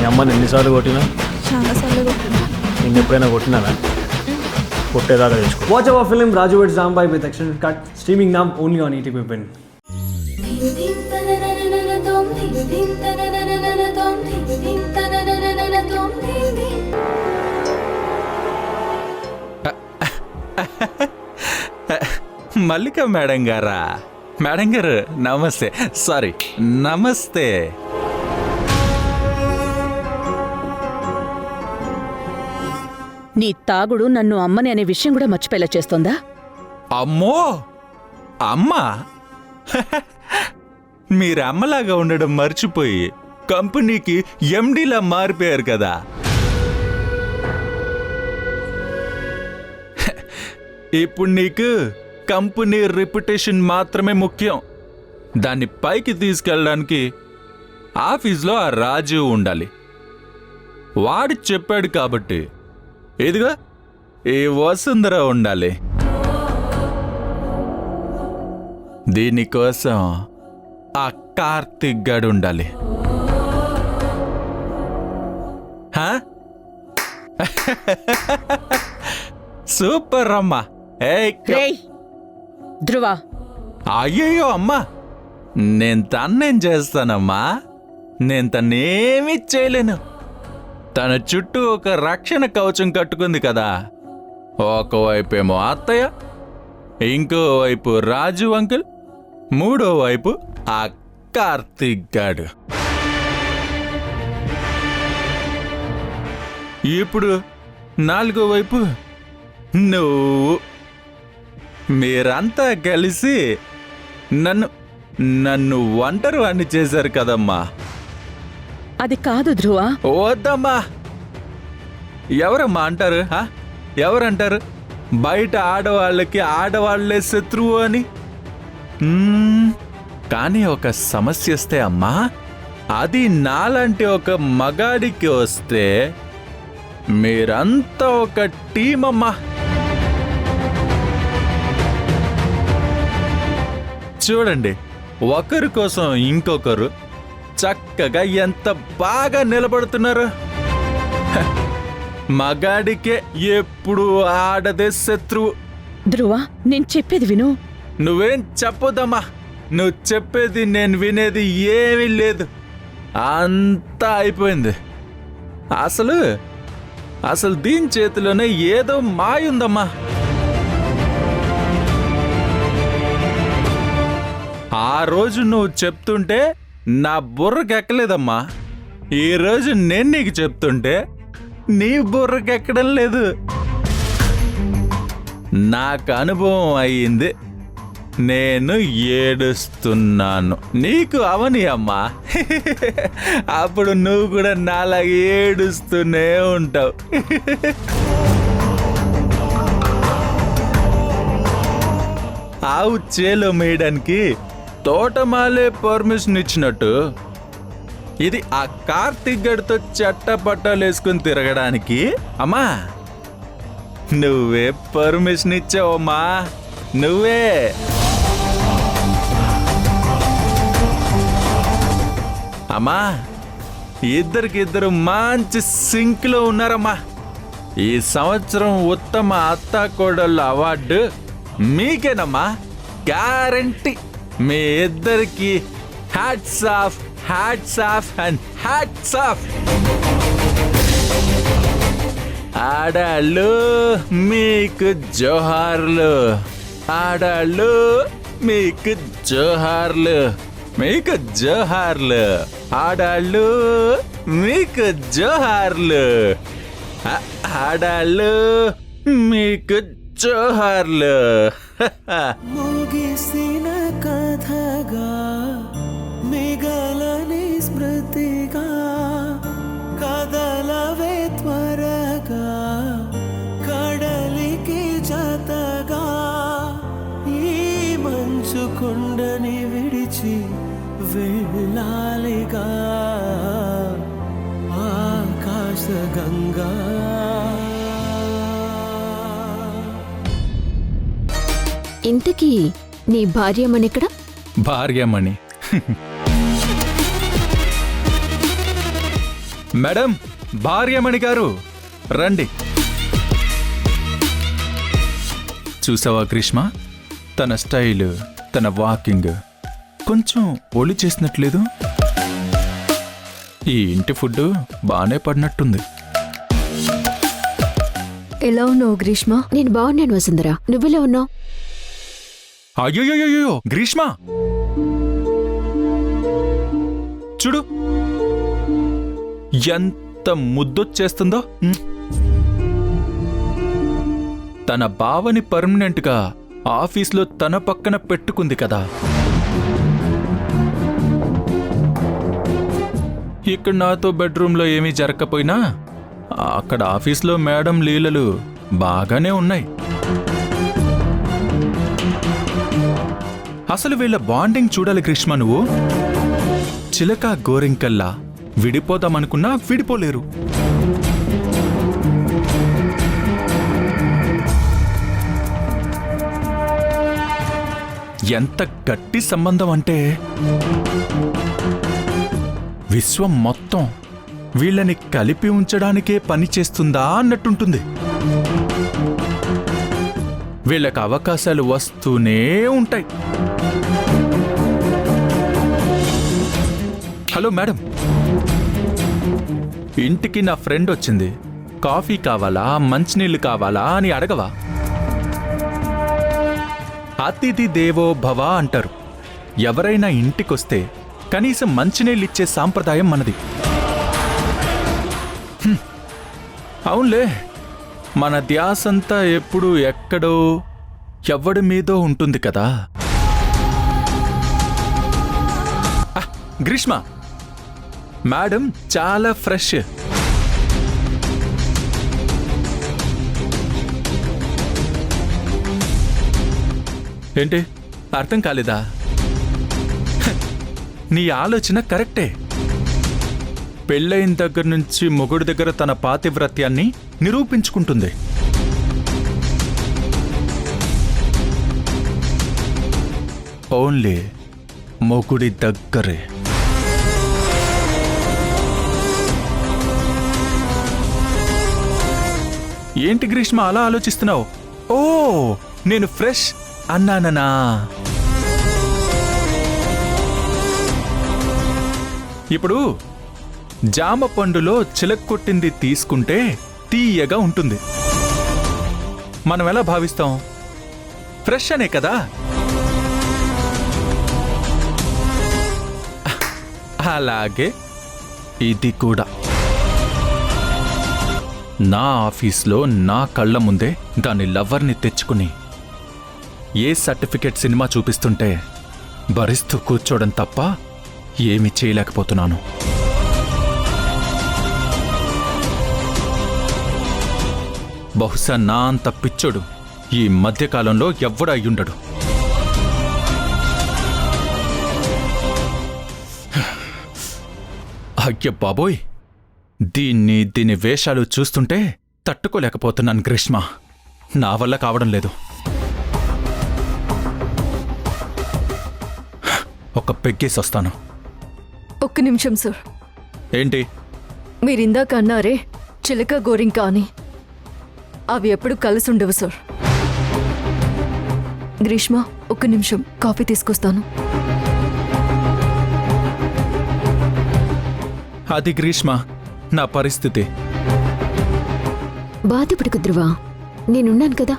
మీ అమ్మని ఎన్నిసార్లు కొట్టినా? చాలాసార్లు కొట్టినా. నేను ఎప్పుడైనా కొట్టినానా? కొట్టేదాకా తెచ్చుకో. Watch our film Raju vs. Zambai with extended cut, streaming now only on ETV Win. Mallika madam గారా? మేడం గారు నమస్తే. సారీ, నమస్తే. నీ తాగుడు నన్ను అమ్మని అనే విషయం కూడా మర్చిపోయేలా చేస్తోందా? అమ్మో, అమ్మా! మీరు అమ్మలాగా ఉండడం మర్చిపోయి కంపెనీకి ఎండీలా మారిపోయారు కదా. ఇప్పుడు నీకు కంపెనీ రెప్యుటేషన్ మాత్రమే ముఖ్యం. దాన్ని పైకి తీసుకెళ్ళడానికి ఆఫీస్లో ఆ రాజు ఉండాలి. వాడు చెప్పాడు కాబట్టి ఇదిగో ఈ వసుంధర ఉండాలి. దీనికోసం ఆ కార్తిక్ గడు ఉండాలి. సూపర్ అమ్మా. ధ్రువ, అయ్యయ్యో అమ్మా, నేను తన్నేం చేస్తానమ్మా? నేను తన్నేమీ చేయలేను. తన చుట్టూ ఒక రక్షణ కవచం కట్టుకుంది కదా. ఒకవైపేమో అత్తయ్య, ఇంకోవైపు రాజు అంకుల్, మూడో వైపు ఆ కార్తిక్ గాడు. ఇప్పుడు నాలుగో వైపు నువ్వు. మీరంతా కలిసి నన్ను ఒంటరి వాణ్ణి చేశారు కదమ్మా. అది కాదు ధ్రువ. వద్దమ్మా. ఎవరమ్మా అంటారు? ఎవరంటారు బయట ఆడవాళ్ళకి ఆడవాళ్లే శత్రువు అని? కానీ ఒక సమస్య వస్తే అమ్మా, అది నాలాంటి ఒక మగాడికి వస్తే మీరంతా ఒక టీం అమ్మా. చూడండి, ఒకరి కోసం ఇంకొకరు చక్కగా ఎంత బాగా నిలబడుతున్నారు. మగాడికే ఎప్పుడు ఆడదే శత్రువు. ధ్రువ, నేను చెప్పేది విను. నువ్వేం చెప్పొద్దమ్మా. నువ్వు చెప్పేది నేను వినేది ఏమీ లేదు. అంతా అయిపోయింది. అసలు దీని చేతిలోనే ఏదో మాయుందమ్మా. ఆ రోజు నువ్వు చెప్తుంటే నా బుర్రకెక్కలేదమ్మా. ఈరోజు నేను నీకు చెప్తుంటే నీ బుర్రకెక్కడం లేదు. నాకు అనుభవం అయ్యింది. నేను ఏడుస్తున్నాను. నీకు అవని అమ్మా. అప్పుడు నువ్వు కూడా నాలాగా ఏడుస్తూనే ఉంటావు. ఆవు చేలో మేయడానికి తోటమాలే పర్మిషన్ ఇచ్చినట్టు ఇది ఆ కార్తిక్ గడితో చట్టపట్టాలు వేసుకుని తిరగడానికి అమ్మా నువ్వే పర్మిషన్ ఇచ్చావమ్మా. నువ్వే. అమ్మా, ఇద్దరికిద్దరు మంచి సింక్లో ఉన్నారమ్మా. ఈ సంవత్సరం ఉత్తమ అత్తాకోడళ్ళ అవార్డు మీకేనమ్మా. గ్యారంటీ. మీ ఇద్దరికి hats off, hats off and hats off. ఆడాళ్ళు మీకు జోహార్లు. ఆడాళ్ళు మీకు జోహార్లు. మీకు జోహార్లు. ఆడాళ్ళు మీకు జోహార్లు. ఆడాళ్ళు మీకు జోహార్లు. ముగిసిన కథగా మిగలని స్మృతిగా కదలవే త్వరగా కడలికి జతగా ఈ మంచు కొండని విడిచి వెళ్ళాలిగా ఆకాశ గంగా. ఇంతకీ నీ భార్యమణిక్కడ? భార్యమణి మేడం, భార్యమణి గారు రండి. చూసావా గ్రీష్మ, తన స్టైల్, తన వాకింగ్ కొంచెం ఒళ్ళు చేసినట్లేదు. ఈ ఇంటి ఫుడ్ బానే పడినట్టుంది. ఎలా ఉన్నావు గ్రీష్మ? నేను బాగున్నాను వసుంధరా, నువ్వెలా ఉన్నావు? అయ్యోయ్యోయ్యో గ్రీష్మ, చూడు ఎంత ముద్దొచ్చేస్తుందో. తన బావని పర్మనెంట్గా ఆఫీస్లో తన పక్కన పెట్టుకుంది కదా. ఇక్కడ నాతో బెడ్రూమ్లో ఏమీ జరగకపోయినా అక్కడ ఆఫీస్లో మేడం లీలలు బాగానే ఉన్నాయి. అసలు వీళ్ళ బాండింగ్ చూడాలి గ్రీష్మ. నువ్వు చిలక గోరింకల్లా విడిపోదామనుకున్నా విడిపోలేరు. ఎంత గట్టి సంబంధం అంటే విశ్వం మొత్తం వీళ్ళని కలిపి ఉంచడానికే పని చేస్తుందా అన్నట్టుంటుంది. వీళ్ళకి అవకాశాలు వస్తూనే ఉంటాయి. హలో మేడం, ఇంటికి నా ఫ్రెండ్ వచ్చింది. కాఫీ కావాలా, మంచినీళ్ళు కావాలా అని అడగవా? అతిథి దేవో భవ అంటారు. ఎవరైనా ఇంటికొస్తే కనీసం మంచినీళ్ళిచ్చే సాంప్రదాయం మనది. అవునులే, మన ధ్యాసంతా ఎప్పుడూ ఎక్కడో ఎవడి మీదో ఉంటుంది కదా. గ్రీష్మ, మేడం చాలా ఫ్రెష్. ఏంటి అర్థం కాలేదా? నీ ఆలోచన కరెక్టే. పెళ్ళైన దగ్గర నుంచి మొగుడి దగ్గర తన పాతివ్రత్యాన్ని నిరూపించుకుంటుంది. ఓన్లీ మొగుడి దగ్గరే. ఏంటి గ్రీష్మ అలా ఆలోచిస్తున్నావు? ఓ, నేను ఫ్రెష్ అన్నాననా? ఇప్పుడు జామ పండులో చిలక్కొట్టింది తీసుకుంటే తీయగా ఉంటుంది. మనం ఎలా భావిస్తాం? ఫ్రెష్ అనే కదా. అలాగే ఇది కూడా. నా ఆఫీస్లో నా కళ్ళ ముందే దాని లవర్ని తెచ్చుకుని ఏ సర్టిఫికెట్ సినిమా చూపిస్తుంటే భరిస్తూ కూర్చోవడం తప్ప ఏమీ చేయలేకపోతున్నాను. బహుశా నా అంత పిచ్చోడు ఈ మధ్యకాలంలో ఎవ్వడు అయ్యుండడు. అయ్య బాబోయ్, దీని వేషాలు చూస్తుంటే తట్టుకోలేకపోతున్నాను గ్రీష్మ. నా వల్ల కావడం లేదు. ఒక పెగ్గేసి వస్తాను. ఒక్క నిమిషం సార్. ఏంటి? మీరిందాక అన్నారే చిలక గోరింక అని, అవి ఎప్పుడు కలిసి ఉండవు సార్. గ్రీష్మ, ఒక్క నిమిషం కాఫీ తీసుకొస్తాను. అది గ్రీష్మ నా పరిస్థితి. బాధపడకు ధ్రువ, నేనున్నాను కదా.